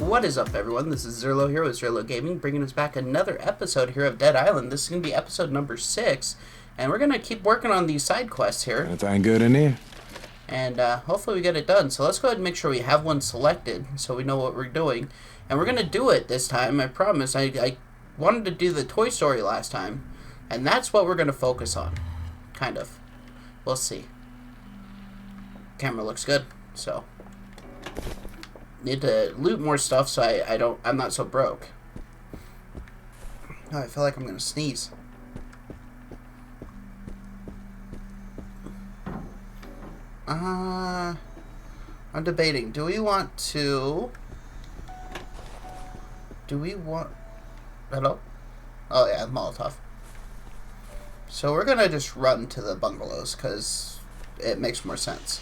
What is up, everyone? This is Zerlo here with Zerlo Gaming, bringing us back another episode here of Dead Island. This is going to be episode number 6, and we're going to keep working on these side quests here. Anything good in there? And hopefully we get it done. So let's go ahead and make sure we have one selected so we know what we're doing. And we're going to do it this time, I promise. I wanted to do the Toy Story last time, and that's what we're going to focus on. Kind of. We'll see. Camera looks good, so... Need to loot more stuff so I'm not so broke. Oh, I feel like I'm gonna sneeze. I'm debating. Do we want... Hello? Oh yeah, Molotov. So we're gonna just run to the bungalows because it makes more sense.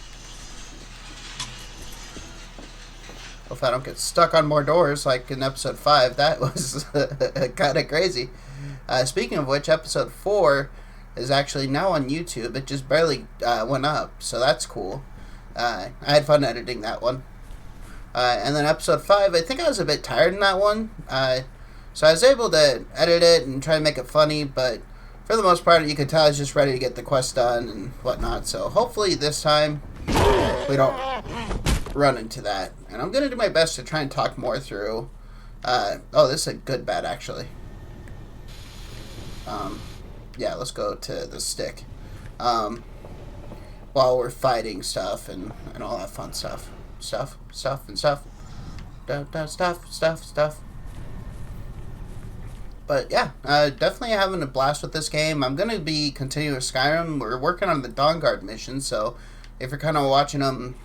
If I don't get stuck on more doors like in episode 5, that was kind of crazy. Speaking of which, episode 4 is actually now on YouTube. It just barely went up, so that's cool. I had fun editing that one. And then episode 5, I think I was a bit tired in that one. So I was able to edit it and try to make it funny, but for the most part, you could tell I was just ready to get the quest done and whatnot. So hopefully this time we don't run into that. And I'm going to do my best to try and talk more through. Oh, this is a good bet, actually. Yeah, let's go to the stick. While we're fighting stuff and all that fun stuff. Stuff. But yeah, definitely having a blast with this game. I'm going to be continuing with Skyrim. We're working on the Dawnguard mission, so if you're kind of watching them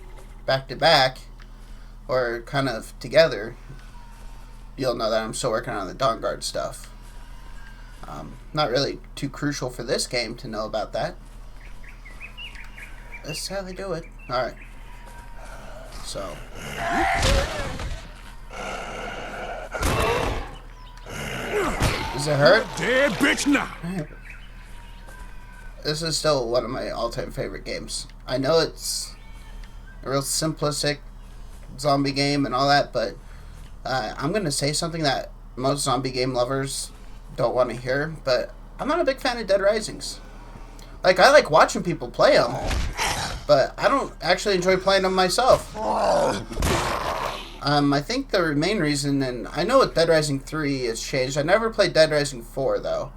back to back, or kind of together, you'll know that I'm still working on the Dawnguard stuff. Not really too crucial for this game to know about that. That's how they do it. Alright. So. Does it hurt? Dead bitch now. This is still one of my all-time favorite games. I know it's a real simplistic zombie game and all that, but I'm going to say something that most zombie game lovers don't want to hear, but I'm not a big fan of Dead Risings. Like, I like watching people play them, but I don't actually enjoy playing them myself. I think the main reason, and I know with Dead Rising 3 has changed. I never played Dead Rising 4, though.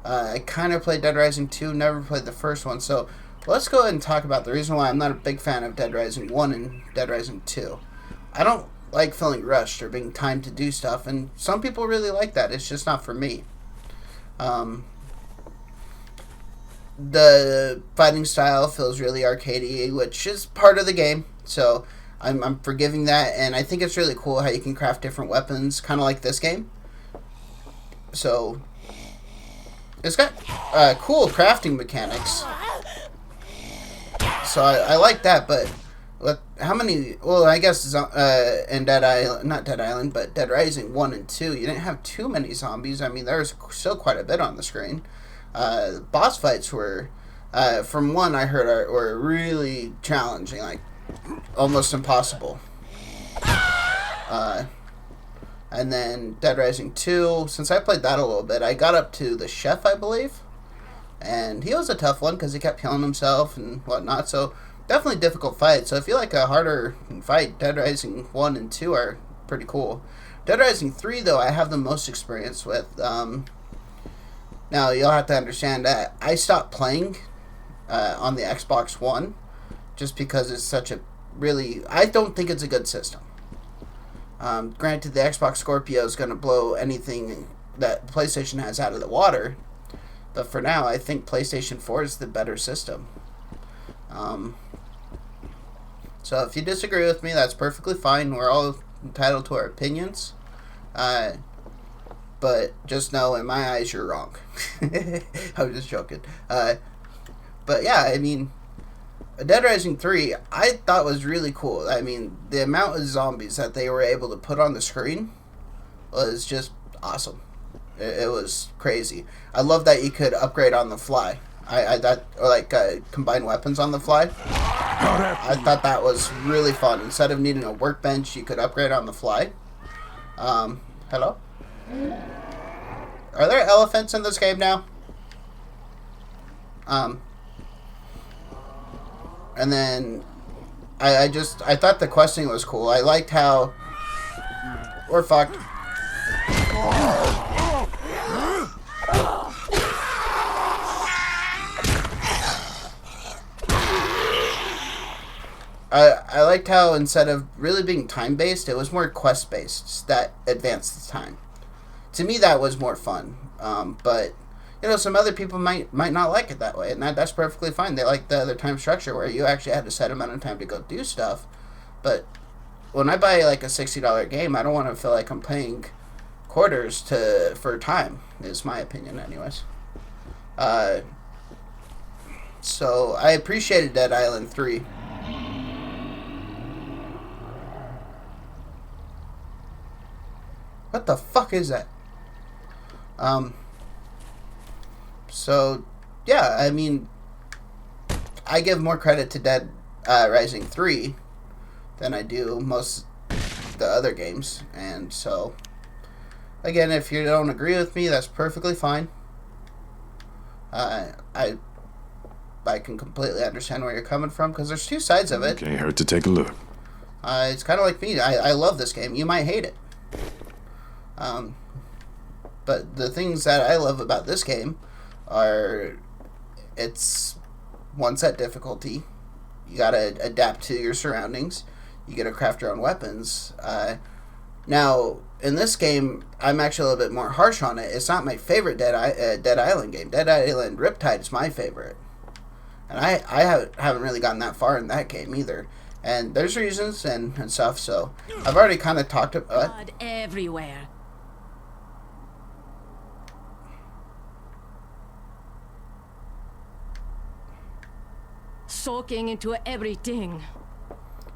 I kind of played Dead Rising 2, never played the first one, so let's go ahead and talk about the reason why I'm not a big fan of Dead Rising 1 and Dead Rising 2. I don't like feeling rushed or being timed to do stuff, and some people really like that. It's just not for me. The fighting style feels really arcadey, which is part of the game, so I'm forgiving that, and I think it's really cool how you can craft different weapons, kind of like this game. So it's got cool crafting mechanics. So I like that, but how many... Well, I guess in Dead Island... Not Dead Island, but Dead Rising 1 and 2, you didn't have too many zombies. I mean, there was still quite a bit on the screen. Boss fights were... from 1, I heard, were really challenging, like, almost impossible. And then Dead Rising 2, since I played that a little bit, I got up to the chef, I believe. And he was a tough one because he kept killing himself and whatnot, so... Definitely difficult fight, so if you like a harder fight, Dead Rising 1 and 2 are pretty cool. Dead Rising 3, though, I have the most experience with. Now, you'll have to understand that I stopped playing on the Xbox One just because it's such a really... I don't think it's a good system. Granted, the Xbox Scorpio is going to blow anything that PlayStation has out of the water, but for now, I think PlayStation 4 is the better system. So if you disagree with me, that's perfectly fine. We're all entitled to our opinions. But just know, in my eyes, you're wrong. I'm just joking. But yeah, I mean, Dead Rising 3, I thought was really cool. I mean, the amount of zombies that they were able to put on the screen was just awesome. It was crazy. I love that you could upgrade on the fly. Combine weapons on the fly. I thought that was really fun. Instead of needing a workbench, you could upgrade on the fly. Hello? Are there elephants in this game now? And then I thought the questing was cool. I liked how we're fucked. I liked how instead of really being time-based, it was more quest-based that advanced the time. To me, that was more fun. But, you know, some other people might not like it that way, and that's perfectly fine. They like the other time structure where you actually had a set amount of time to go do stuff. But when I buy, like, a $60 game, I don't want to feel like I'm paying quarters for time, is my opinion anyways. So, I appreciated Dead Island 3. What the fuck is that? So, yeah, I mean, I give more credit to Dead Rising 3 than I do most the other games. And so, again, if you don't agree with me, that's perfectly fine. I can completely understand where you're coming from, because there's two sides of it. Can't hurt to take a look. It's kind of like me. I love this game. You might hate it. But the things that I love about this game are it's one set difficulty. You gotta adapt to your surroundings. You gotta craft your own weapons. Now, in this game, I'm actually a little bit more harsh on it. It's not my favorite Dead Island game. Dead Island Riptide is my favorite. And I haven't really gotten that far in that game either. And there's reasons and stuff, so I've already kind of talked about blood everywhere. Soaking into everything.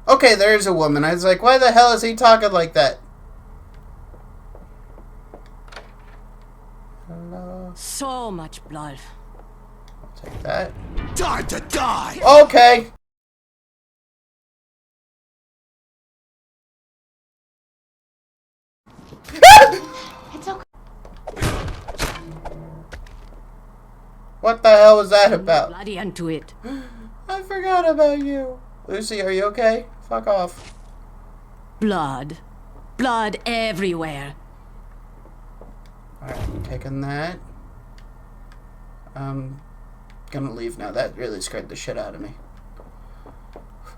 Okay, there's a woman. I was like, why the hell is he talking like that? Hello. So much blood. I'll take that. Time to die! Okay. It's okay. What the hell was that about? Bloody into it. I forgot about you. Lucy, are you okay? Fuck off. Blood. Blood everywhere. Alright, taking that. I'm gonna leave now. That really scared the shit out of me.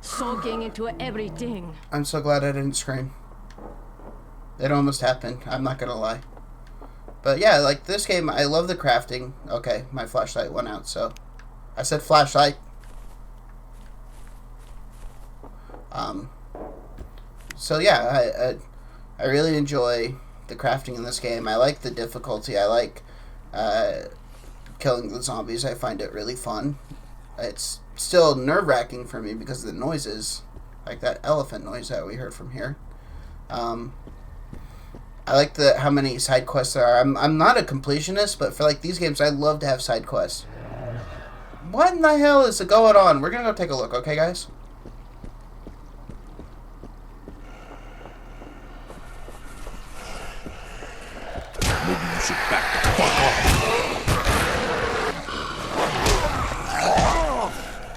Soaking into everything. I'm so glad I didn't scream. It almost happened. I'm not gonna lie. But yeah, like this game, I love the crafting. Okay, my flashlight went out, so I said flashlight. So yeah, I really enjoy the crafting in this game. I like the difficulty. I like killing the zombies. I find it really fun. It's still nerve-wracking for me because of the noises, like that elephant noise that we heard from here. I like how many side quests there are. I'm not a completionist, but for like these games, I love to have side quests. What in the hell is going on? We're gonna go take a look, okay, guys? Maybe you should back the fuck off.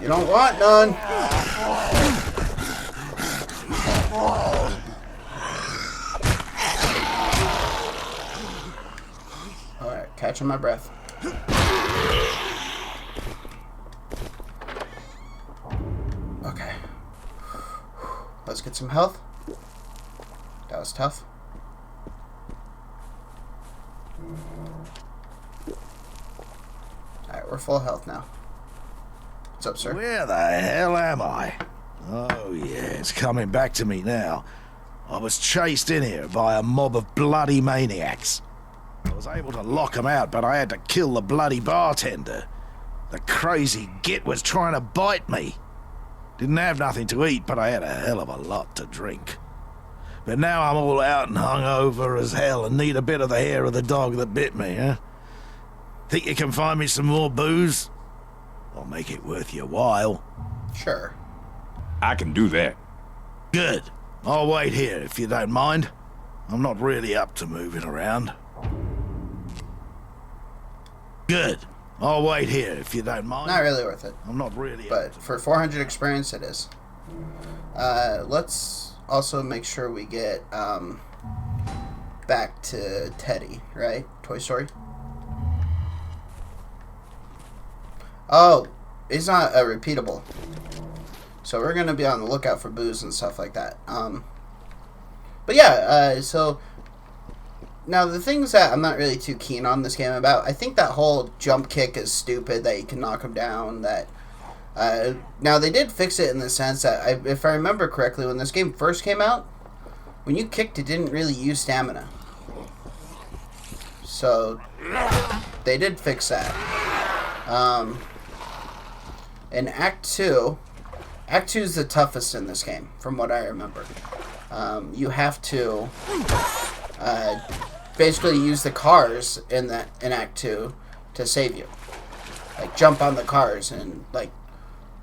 You don't want none. Alright, catching my breath. Okay. Let's get some health. That was tough. Alright, we're full health now. What's up, sir? Where the hell am I? Oh yeah, it's coming back to me now. I was chased in here by a mob of bloody maniacs. I was able to lock them out, but I had to kill the bloody bartender. The crazy git was trying to bite me. Didn't have nothing to eat, but I had a hell of a lot to drink. But now I'm all out and hungover as hell and need a bit of the hair of the dog that bit me, huh? Think you can find me some more booze? I'll make it worth your while. I'm not really up to moving around. Good. I'll wait here if you don't mind. Not really worth it. I'm not really But for 400 experience, it is. Let's also make sure we get back to Teddy, right? Toy Story. Oh, it's not repeatable. So we're going to be on the lookout for booze and stuff like that. But yeah, so now the things that I'm not really too keen on this game about, I think that whole jump kick is stupid, that you can knock him down. That now they did fix it in the sense that, if I remember correctly, when this game first came out, when you kicked, it didn't really use stamina. So they did fix that. In Act 2 is the toughest in this game, from what I remember. You have to basically use the cars in Act 2 to save you. Like, jump on the cars and, like,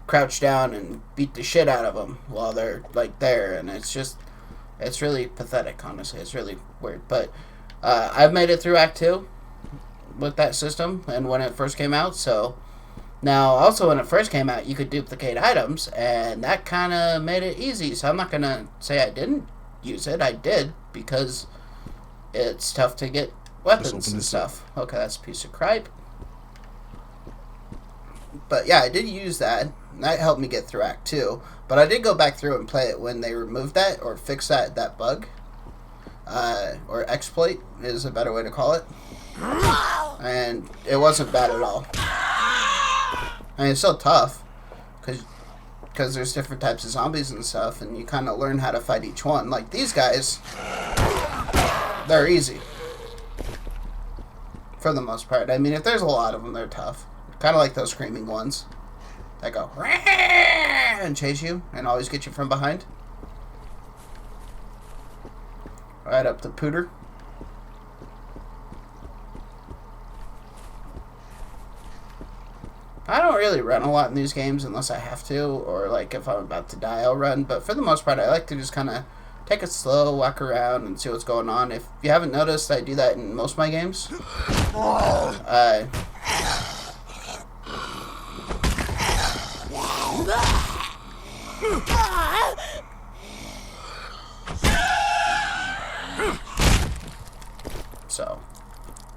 crouch down and beat the shit out of them while they're, like, there. And it's really pathetic, honestly. It's really weird. But I've made it through Act 2 with that system, and when it first came out, so... Now, also, when it first came out, you could duplicate items, and that kind of made it easy. So I'm not going to say I didn't use it. I did, because it's tough to get weapons and stuff. Okay, that's a piece of cripe. But yeah, I did use that. That helped me get through Act 2. But I did go back through and play it when they removed that, or fixed that bug. Or exploit is a better way to call it. And it wasn't bad at all. I mean, it's still tough, because there's different types of zombies and stuff, and you kind of learn how to fight each one. Like, these guys, they're easy, for the most part. I mean, if there's a lot of them, they're tough. Kind of like those screaming ones that go, and chase you, and always get you from behind. Right up the pooter. I don't really run a lot in these games unless I have to, or like if I'm about to die, I'll run. But for the most part, I like to just kind of take it slow, walk around, and see what's going on. If you haven't noticed, I do that in most of my games. So,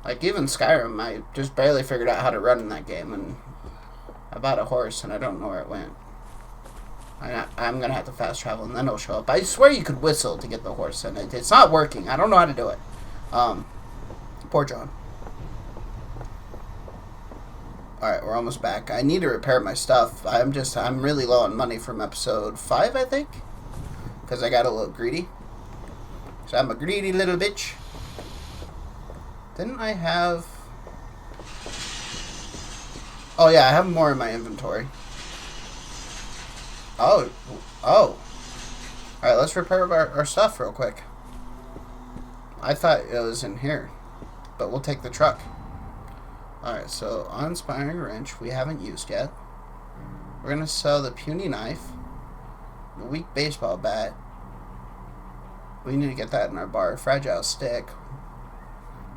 like even Skyrim, I just barely figured out how to run in that game, and I bought a horse and I don't know where it went. I'm gonna have to fast travel and then it'll show up. I swear you could whistle to get the horse, and it's not working. I don't know how to do it. Poor John. Alright, we're almost back. I need to repair my stuff. I'm really low on money from episode 5, I think. Because I got a little greedy. So I'm a greedy little bitch. Didn't I have... Oh yeah, I have more in my inventory. Oh. Alright, let's repair our stuff real quick. I thought it was in here. But we'll take the truck. Alright, so uninspiring wrench we haven't used yet. We're going to sell the puny knife. The weak baseball bat. We need to get that in our bar. Fragile stick.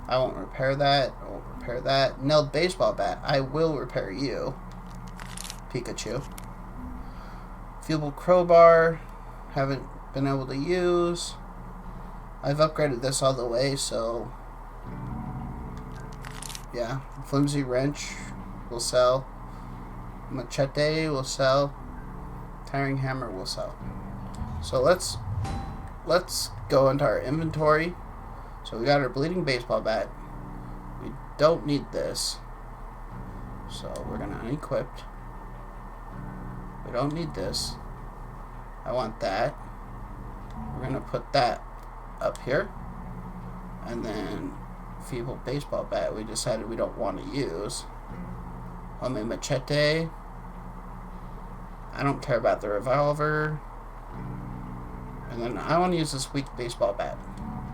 I won't repair that. I won't repair that. Nailed baseball bat. I will repair you. Pikachu. Feeble crowbar. Haven't been able to use. I've upgraded this all the way, so... yeah. Flimsy wrench will sell. Machete will sell. Tiring hammer will sell. So let's go into our inventory. So we got our bleeding baseball bat. We don't need this. So we're gonna unequip. We don't need this. I want that. We're gonna put that up here. And then feeble baseball bat we decided we don't want to use. Homemade machete. I don't care about the revolver. And then I want to use this weak baseball bat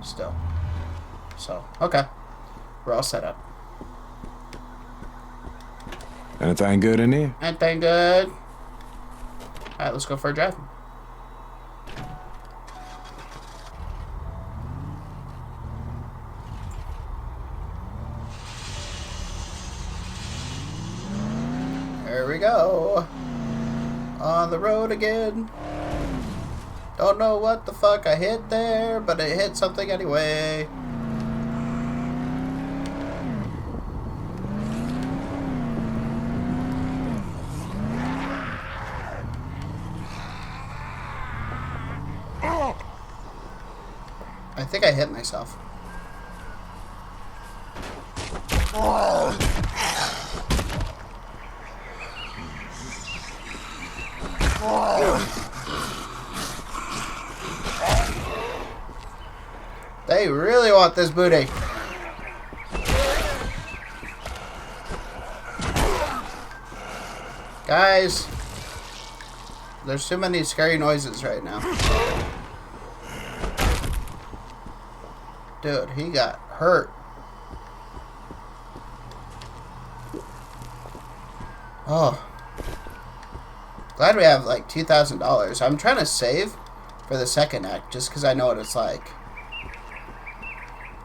still. So, okay. We're all set up. Anything good in here? Anything good? Alright, let's go for a drive. go. On the road again. Don't know what the fuck I hit there, but it hit something anyway. I think I hit myself. They really want this booty. Guys, there's too many scary noises right now. Dude, he got hurt. Oh. Glad we have like $2,000. I'm trying to save for the second act just because I know what it's like.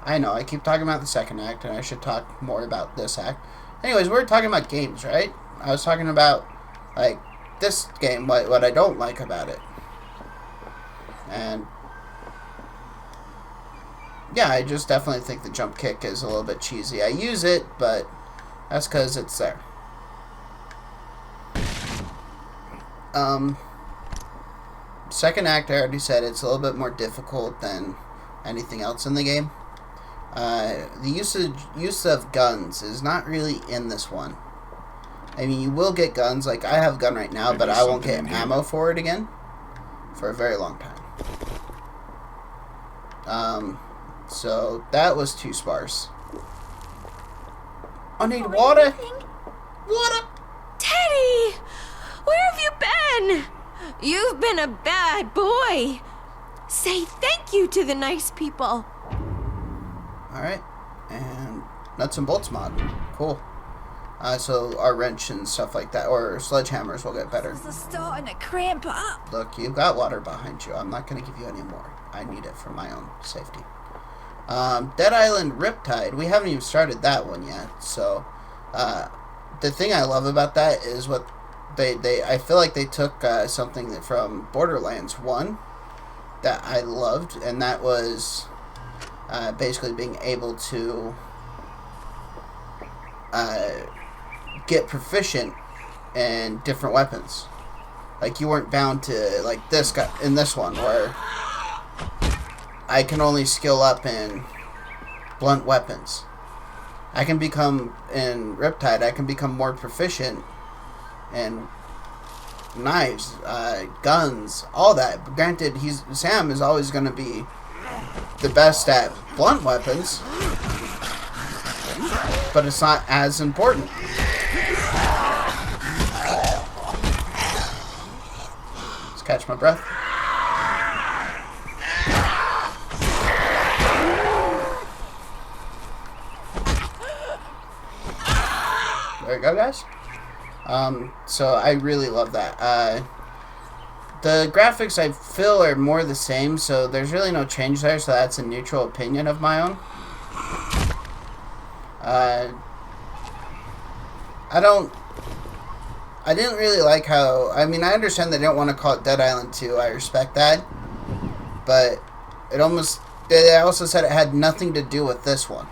I know, I keep talking about the second act and I should talk more about this act. Anyways, we're talking about games, right? I was talking about, like, this game, what I don't like about it. And yeah, I just definitely think the jump kick is a little bit cheesy. I use it, but that's because it's there. Second act, I already said it's a little bit more difficult than anything else in the game. The use of guns is not really in this one. I mean, you will get guns. Like, I have a gun right now, but I won't get ammo for it again for a very long time. So that was too sparse. I need water. Water. Teddy! Where have you been? You've been a bad boy. Say thank you to the nice people. Alright. And nuts and bolts mod. Cool. So our wrench and stuff like that, or sledgehammers will get better. This is starting to cramp up. Look, you've got water behind you. I'm not going to give you any more. I need it for my own safety. Dead Island Riptide. We haven't even started that one yet. So, the thing I love about that is what I feel like they took something from Borderlands 1 that I loved, and that was basically being able to get proficient in different weapons. Like, you weren't bound to, like, this guy in this one, where I can only skill up in blunt weapons. I can become, in Riptide, I can become more proficient in knives, guns, all that. But granted, Sam is always going to be the best at blunt weapons, but it's not as important. Let's catch my breath. There you go, guys. So I really love that. The graphics, I feel, are more the same, so there's really no change there, so that's a neutral opinion of my own. I didn't really like how, I mean, I understand they don't want to call it Dead Island 2, I respect that, but they also said it had nothing to do with this one,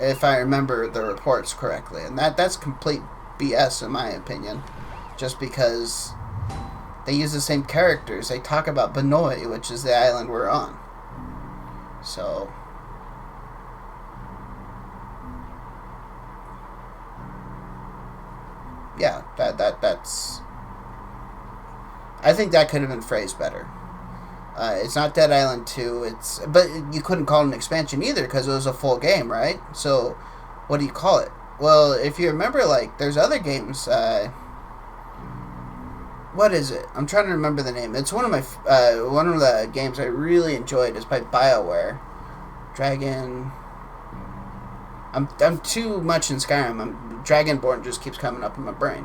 if I remember the reports correctly, and that's complete BS in my opinion, just because they use the same characters. They talk about Banoi, which is the island we're on. So yeah, that's I think that could have been phrased better. It's not Dead Island 2, but you couldn't call it an expansion either because it was a full game, right? So what do you call it? Well, if you remember, like, there's other games, what is it? I'm trying to remember the name. It's one of the games I really enjoyed. It's by BioWare. Dragon. I'm too much in Skyrim. Dragonborn just keeps coming up in my brain.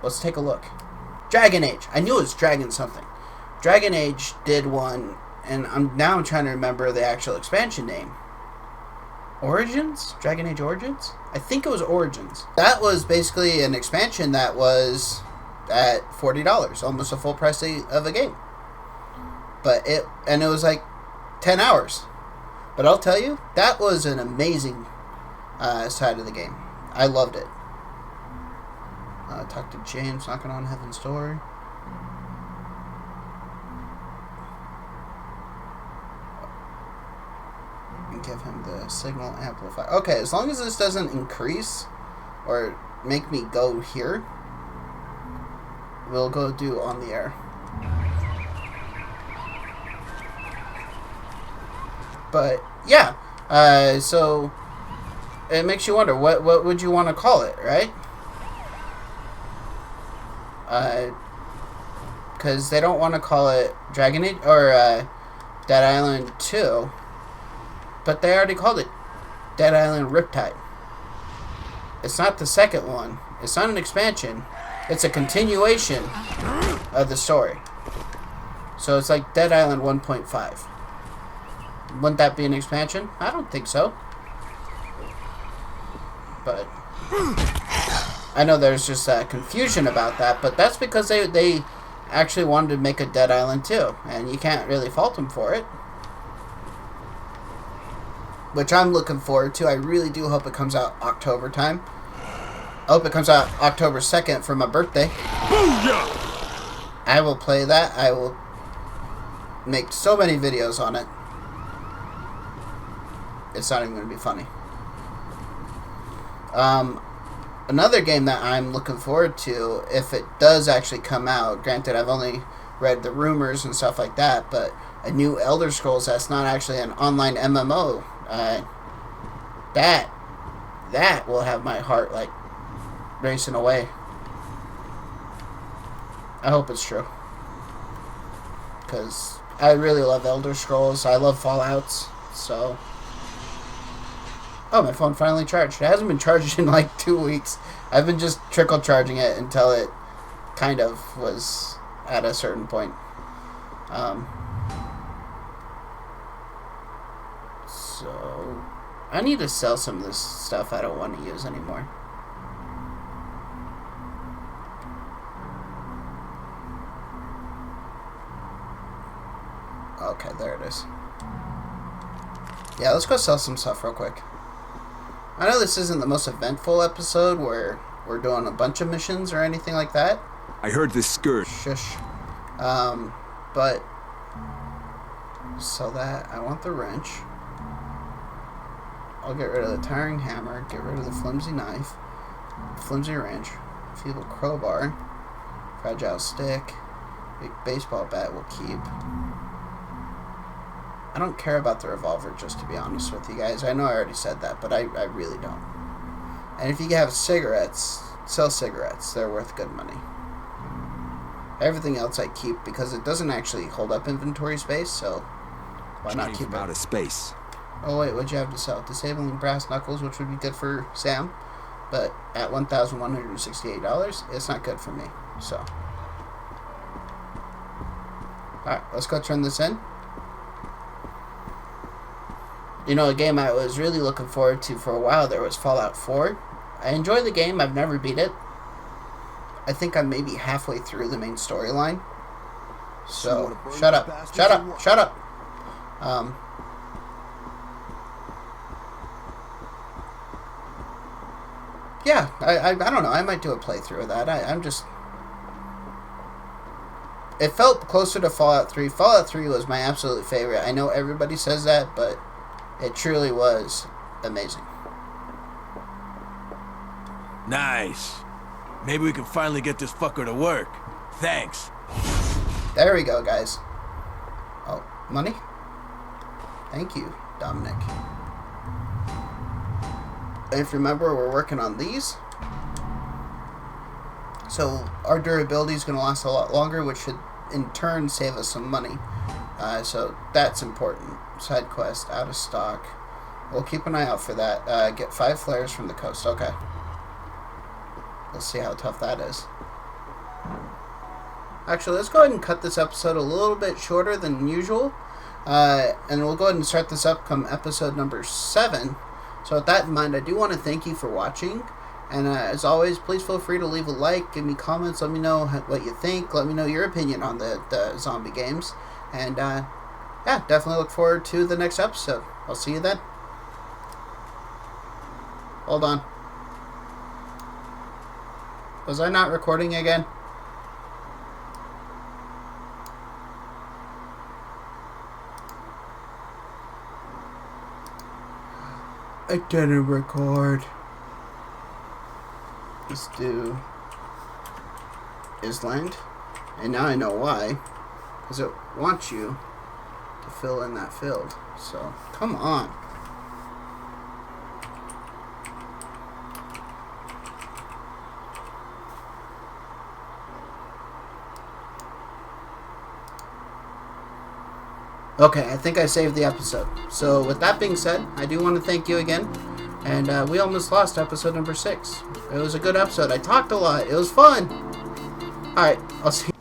Let's take a look. Dragon Age. I knew it was Dragon something. Dragon Age did one, and I'm trying to remember the actual expansion name. Origins? Dragon Age Origins? I think it was Origins. That was basically an expansion that was at $40, almost a full price of a game. But it was like 10 hours. But I'll tell you, that was an amazing side of the game. I loved it. Talk to James, knocking on heaven's door. And give him the signal amplifier. Okay, as long as this doesn't increase or make me go here, we'll go do on the air. But yeah, so it makes you wonder what would you want to call it, right? Because they don't want to call it Dragon Age or Dead Island 2, but they already called it Dead Island Riptide. It's not the second one. It's not an expansion. It's a continuation of the story. So it's like Dead Island 1.5. Wouldn't that be an expansion? I don't think so. But I know there's just confusion about that, but that's because they actually wanted to make a Dead Island 2, and you can't really fault them for it. Which I'm looking forward to. I really do hope it comes out October time. I hope it comes out October 2nd for my birthday. I will play that. I will make so many videos on it. It's not even going to be funny. Another game that I'm looking forward to, if it does actually come out, granted I've only read the rumors and stuff like that, but a new Elder Scrolls that's not actually an online MMO, that will have my heart like racing away. I hope it's true, because I really love Elder Scrolls. I love Fallouts, so... Oh, my phone finally charged. It hasn't been charged in like 2 weeks. I've been just trickle charging it until it kind of was at a certain point. So I need to sell some of this stuff I don't want to use anymore. Okay, there it is. Yeah, let's go sell some stuff real quick. I know this isn't the most eventful episode where we're doing a bunch of missions or anything like that. I heard this skirt. Shush. But sell that. I want the wrench. I'll get rid of the tiring hammer, get rid of the flimsy knife, flimsy wrench, feeble crowbar, fragile stick, big baseball bat we'll keep. I don't care about the revolver, just to be honest with you guys. I know I already said that, but I really don't. And if you have cigarettes, sell cigarettes. They're worth good money. Everything else I keep because it doesn't actually hold up inventory space, so why not keep it? Out of space. Oh wait, what'd you have to sell? Disabling brass knuckles, which would be good for Sam, but at $1,168, it's not good for me. So, all right, let's go turn this in. You know, a game I was really looking forward to for a while there was Fallout 4. I enjoy the game. I've never beat it. I think I'm maybe halfway through the main storyline. So, shut up. Shut up. Shut up. Yeah, I don't know. I might do a playthrough of that. I'm just... It felt closer to Fallout 3. Fallout 3 was my absolute favorite. I know everybody says that, but... It truly was amazing. Nice. Maybe we can finally get this fucker to work. Thanks. There we go, guys. Oh, money? Thank you, Dominic. If you remember, we're working on these. So our durability is going to last a lot longer, which should in turn save us some money. So that's important. Side quest, out of stock. We'll keep an eye out for that. Get 5 flares from the coast. Okay. Let's see how tough that is. Actually, let's go ahead and cut this episode a little bit shorter than usual. And we'll go ahead and start this up come episode number 7. So with that in mind, I do want to thank you for watching. And as always, please feel free to leave a like, give me comments, let me know what you think, let me know your opinion on the zombie games. And yeah, definitely look forward to the next episode. I'll see you then. Hold on. Was I not recording again? I didn't record. Let's do Island. And now I know why. Because it wants you to fill in that field. So, come on. Okay, I think I saved the episode. So, with that being said, I do want to thank you again. And we almost lost episode number 6. It was a good episode. I talked a lot. It was fun. Alright, I'll see you.